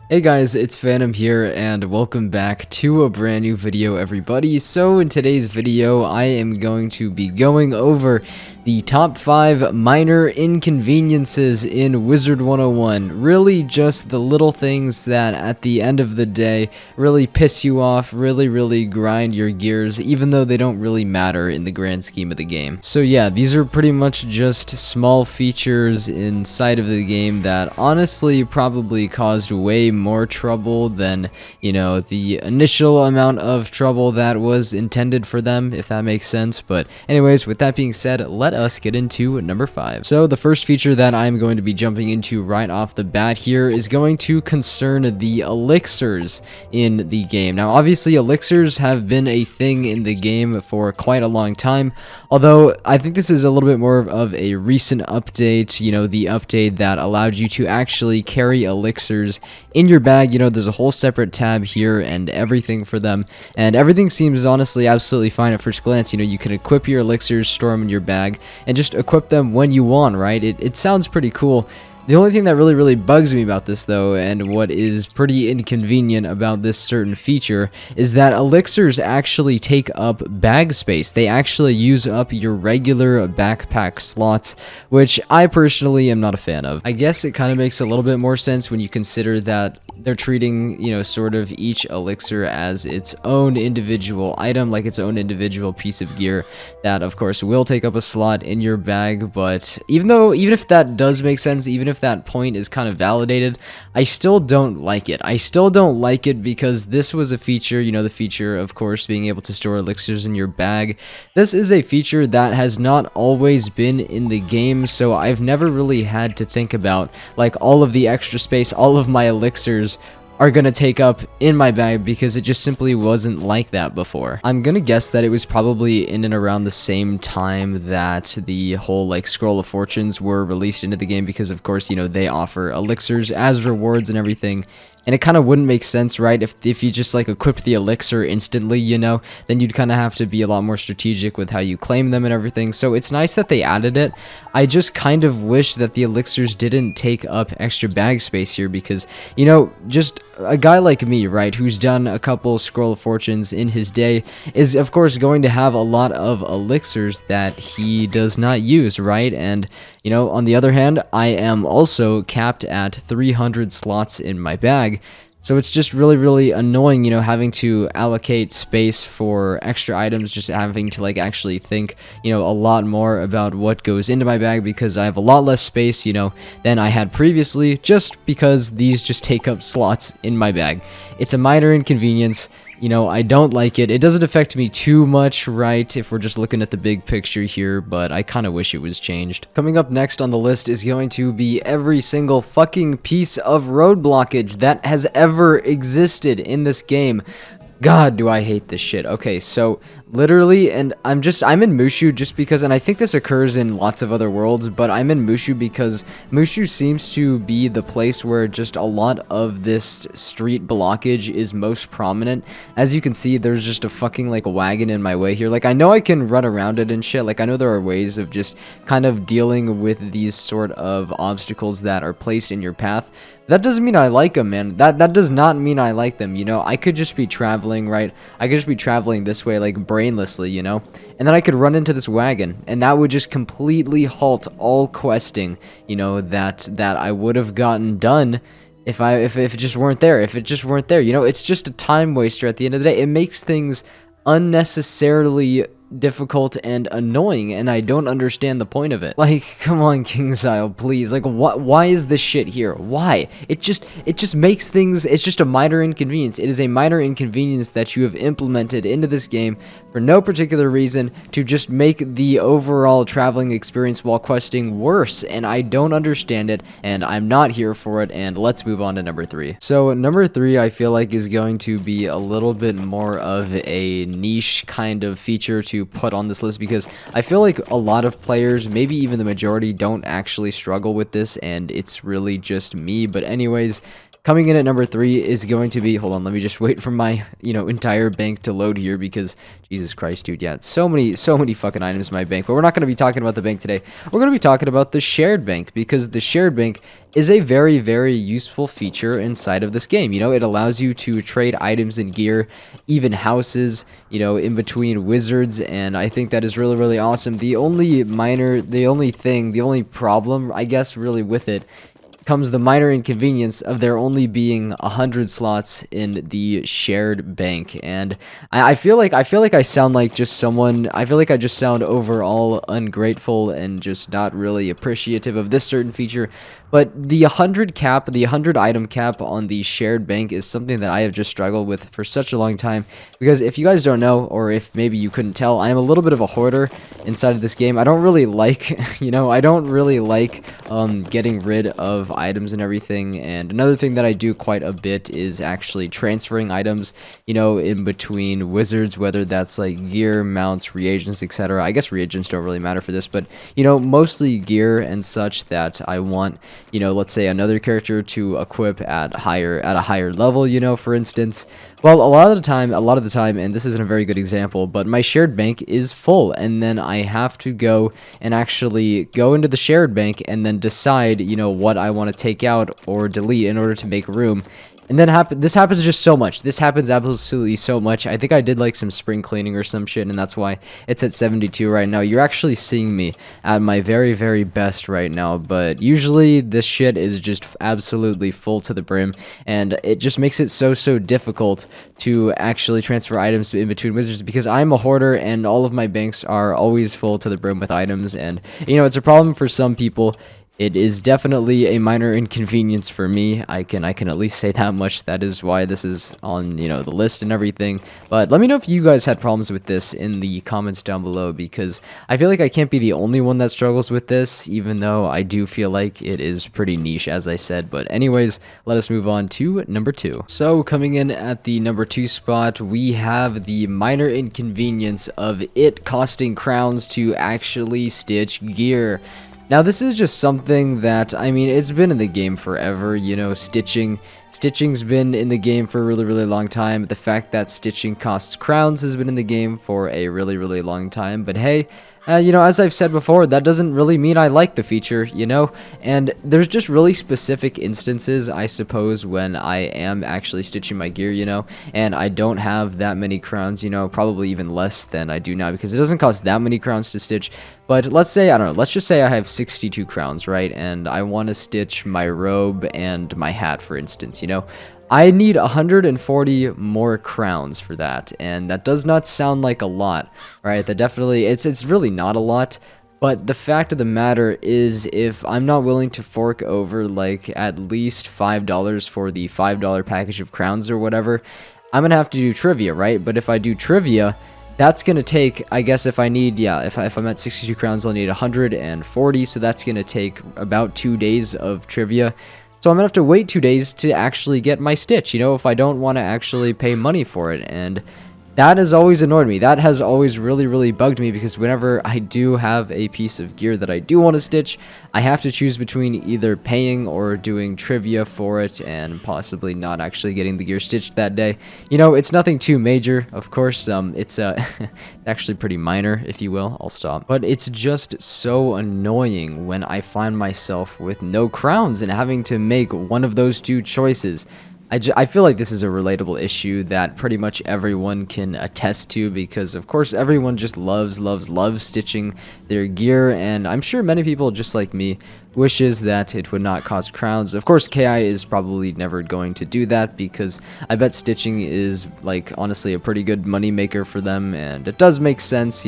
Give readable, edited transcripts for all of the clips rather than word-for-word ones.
Hey guys, it's Phantom here and welcome back to a brand new video everybody. So in today's video I am going to be going over the top 5 minor inconveniences in Wizard101. Really just the little things that at the end of the day really piss you off, really grind your gears, even though they don't really matter in the grand scheme of the game. So yeah, these are pretty much just small features inside of the game that honestly probably caused way more trouble than, the initial amount of trouble that was intended for them, if that makes sense. But anyways, with that being said, let us get into number 5. So the first feature that I'm going to be jumping into right off the bat here is going to concern the elixirs in the game. Now obviously elixirs have been a thing in the game for quite a long time, although I think this is a little bit more of a recent update, the update that allowed you to actually carry elixirs in your bag. There's a whole separate tab here and everything for them, and everything seems honestly absolutely fine at first glance. You can equip your elixirs, store them in your bag, and just equip them when you want, right? It sounds pretty cool. The only thing that really bugs me about this though, and what is pretty inconvenient about this certain feature, is that elixirs actually take up bag space. They actually use up your regular backpack slots, which I personally am not a fan of. I guess it kind of makes a little bit more sense when you consider that they're treating, sort of each elixir as its own individual item, like its own individual piece of gear that of course will take up a slot in your bag. But even if that does make sense, even if that point is kind of validated, I still don't like it. I still don't like it because this was a feature, the feature of course being able to store elixirs in your bag. This is a feature that has not always been in the game, so I've never really had to think about like all of the extra space all of my elixirs are gonna take up in my bag, because it just simply wasn't like that before. I'm gonna guess that it was probably in and around the same time that the whole like scroll of fortunes were released into the game, because of course they offer elixirs as rewards and everything. And it kind of wouldn't make sense, right? If you just like equip the elixir instantly, then you'd kind of have to be a lot more strategic with how you claim them and everything. So it's nice that they added it. I just kind of wish that the elixirs didn't take up extra bag space here, because, just a guy like me, right, who's done a couple scroll of fortunes in his day is of course going to have a lot of elixirs that he does not use, right? And on the other hand, I am also capped at 300 slots in my bag. So it's just really annoying, having to allocate space for extra items, just having to like actually think, a lot more about what goes into my bag, because I have a lot less space, than I had previously, just because these just take up slots in my bag. It's a minor inconvenience. I don't like it. It doesn't affect me too much, right, if we're just looking at the big picture here, but I kind of wish it was changed. Coming up next on the list is going to be every single fucking piece of road blockage that has ever existed in this game. God, do I hate this shit. Okay, so literally, and I'm in Mushu just because, and I think this occurs in lots of other worlds, but I'm in Mushu because Mushu seems to be the place where just a lot of this street blockage is most prominent. As you can see, there's just a fucking like wagon in my way here. Like, I know I can run around it and shit. Like, I know there are ways of just kind of dealing with these sort of obstacles that are placed in your path. That doesn't mean I like them, man. That does not mean I like them, I could just be traveling, right? I could just be traveling this way, like, brainlessly, and then I could run into this wagon, and that would just completely halt all questing, that I would have gotten done if it just weren't there. If it just weren't there, it's just a time waster at the end of the day. It makes things unnecessarily difficult and annoying, and I don't understand the point of it. Like, come on, KingsIsle, please. Like, why is this shit here? Why? It just makes things, it's just a minor inconvenience. It is a minor inconvenience that you have implemented into this game for no particular reason, to just make the overall traveling experience while questing worse, and I don't understand it, and I'm not here for it. And let's move on to number 3. So number 3, I feel like, is going to be a little bit more of a niche kind of feature to put on this list, because I feel like a lot of players, maybe even the majority, don't actually struggle with this, and it's really just me. But anyways, Coming in at number 3 is going to be, hold on, let me just wait for my, entire bank to load here because, Jesus Christ, dude, yeah, so many fucking items in my bank. But we're not going to be talking about the bank today. We're going to be talking about the shared bank because the shared bank is a very, very useful feature inside of this game. It allows you to trade items and gear, even houses, in between wizards, and I think that is really, really awesome. The only problem, I guess, really with it comes the minor inconvenience of there only being 100 slots in the shared bank, and I feel like I sound like just someone. I feel like I just sound overall ungrateful and just not really appreciative of this certain feature. But the 100 item cap on the shared bank is something that I have just struggled with for such a long time. Because if you guys don't know, or if maybe you couldn't tell, I am a little bit of a hoarder inside of this game. I don't really like, getting rid of items and everything. And another thing that I do quite a bit is actually transferring items, in between wizards, whether that's like gear, mounts, reagents, etc. I guess reagents don't really matter for this, but, mostly gear and such that I want, let's say another character to equip at a higher level, for instance. Well, a lot of the time, and this isn't a very good example, but my shared bank is full, and then I have to go and actually go into the shared bank and then decide, what I want to take out or delete in order to make room. And then this happens just so much. This happens absolutely so much. I think I did like some spring cleaning or some shit, and that's why it's at 72 right now. You're actually seeing me at my very, very best right now, but usually this shit is just absolutely full to the brim, and it just makes it so difficult to actually transfer items in between wizards because I'm a hoarder and all of my banks are always full to the brim with items, and it's a problem for some people. It is definitely a minor inconvenience for me. I can at least say that much. That is why this is on, the list and everything. But let me know if you guys had problems with this in the comments down below, because I feel like I can't be the only one that struggles with this, even though I do feel like it is pretty niche, as I said. But anyways, let us move on to number 2. So coming in at the number 2 spot, we have the minor inconvenience of it costing crowns to actually stitch gear. Now, this is just something that, it's been in the game forever, stitching's been in the game for a really, really long time. The fact that stitching costs crowns has been in the game for a really, really long time, but hey, as I've said before, that doesn't really mean I like the feature, and there's just really specific instances, I suppose, when I am actually stitching my gear, and I don't have that many crowns, probably even less than I do now, because it doesn't cost that many crowns to stitch. But let's say, I don't know, let's just say I have 62 crowns, right, and I want to stitch my robe and my hat, for instance, I need 140 more crowns for that, and that does not sound like a lot, right? That definitely, it's really not a lot, but the fact of the matter is, if I'm not willing to fork over, like, at least $5 for the $5 package of crowns or whatever, I'm gonna have to do trivia, right? But if I do trivia, that's gonna take, I guess, if I need, if I'm at 62 crowns, I'll need 140, so that's gonna take about 2 days of trivia. So I'm gonna have to wait 2 days to actually get my stitch, if I don't want to actually pay money for it. And that has always annoyed me. That has always really, really bugged me, because whenever I do have a piece of gear that I do want to stitch, I have to choose between either paying or doing trivia for it, and possibly not actually getting the gear stitched that day. It's nothing too major, of course. It's actually pretty minor, if you will. I'll stop. But it's just so annoying when I find myself with no crowns and having to make one of those two choices. I feel like this is a relatable issue that pretty much everyone can attest to, because of course everyone just loves stitching their gear, and I'm sure many people just like me wishes that it would not cost crowns. Of course, KI is probably never going to do that, because I bet stitching is, like, honestly a pretty good money maker for them, and it does make sense,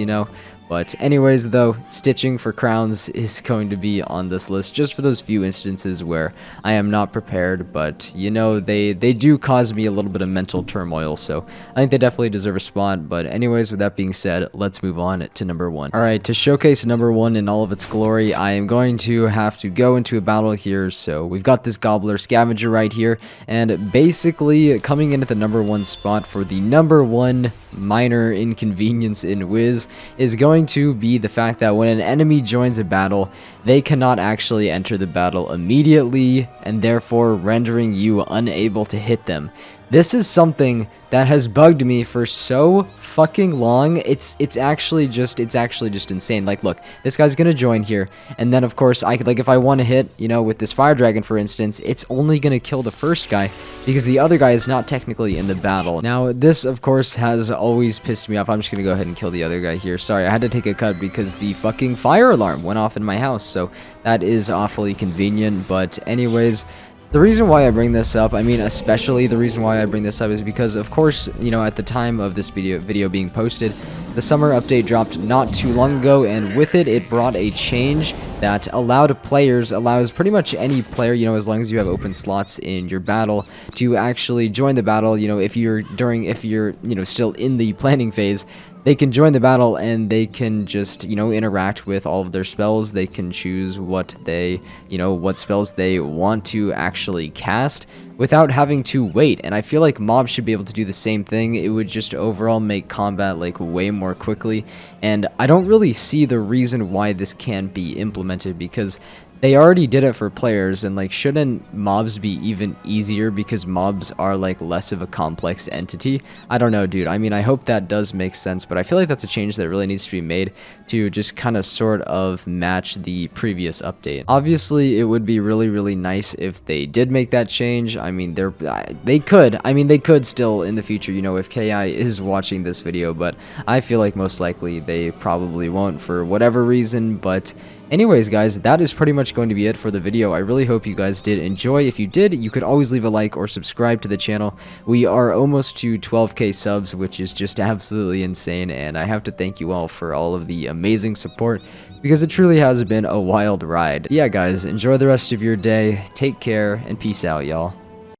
But anyways, though, stitching for crowns is going to be on this list just for those few instances where I am not prepared, but, they do cause me a little bit of mental turmoil, so I think they definitely deserve a spot. But anyways, with that being said, let's move on to number 1. Alright, to showcase number 1 in all of its glory, I am going to have to go into a battle here. So we've got this Gobbler Scavenger right here, and basically coming in at the number 1 spot for the number 1 minor inconvenience in Wiz is going to be the fact that when an enemy joins a battle, they cannot actually enter the battle immediately, and therefore rendering you unable to hit them. This is something that has bugged me for so fucking long. It's actually just insane. Like, look, this guy's gonna join here, and then of course I could, like, if I want to hit, you know, with this fire dragon for instance, it's only gonna kill the first guy because the other guy is not technically in the battle. Now this of course has always pissed me off. I'm just gonna go ahead and kill the other guy here. Sorry, I had to take a cut because the fucking fire alarm went off in my house, so that is awfully convenient. But anyways, the reason why I bring this up, I mean, especially the reason why I bring this up is because, of course, you know, at the time of this video being posted, the summer update dropped not too long ago, and with it, it brought a change that allows pretty much any player, you know, as long as you have open slots in your battle, to actually join the battle. You know, if you're, you know, still in the planning phase, they can join the battle and they can just, you know, interact with all of their spells. They can choose what they, you know, what spells they want to actually cast without having to wait. And I feel like mobs should be able to do the same thing. It would just overall make combat like way more quickly. And I don't really see the reason why this can't be implemented, because they already did it for players, and like, shouldn't mobs be even easier because mobs are like less of a complex entity? I don't know, dude. I mean, I hope that does make sense, but I feel like that's a change that really needs to be made to just kind of sort of match the previous update. Obviously, it would be really nice if they did make that change. I mean, they could still in the future, you know, if KI is watching this video, but I feel like most likely they probably won't for whatever reason. But anyways, guys, that is pretty much going to be it for the video. I really hope you guys did enjoy. If you did, you could always leave a like or subscribe to the channel. We are almost to 12k subs, which is just absolutely insane, and I have to thank you all for all of the amazing support, because it truly has been a wild ride. Yeah, guys, enjoy the rest of your day. Take care, and peace out, y'all.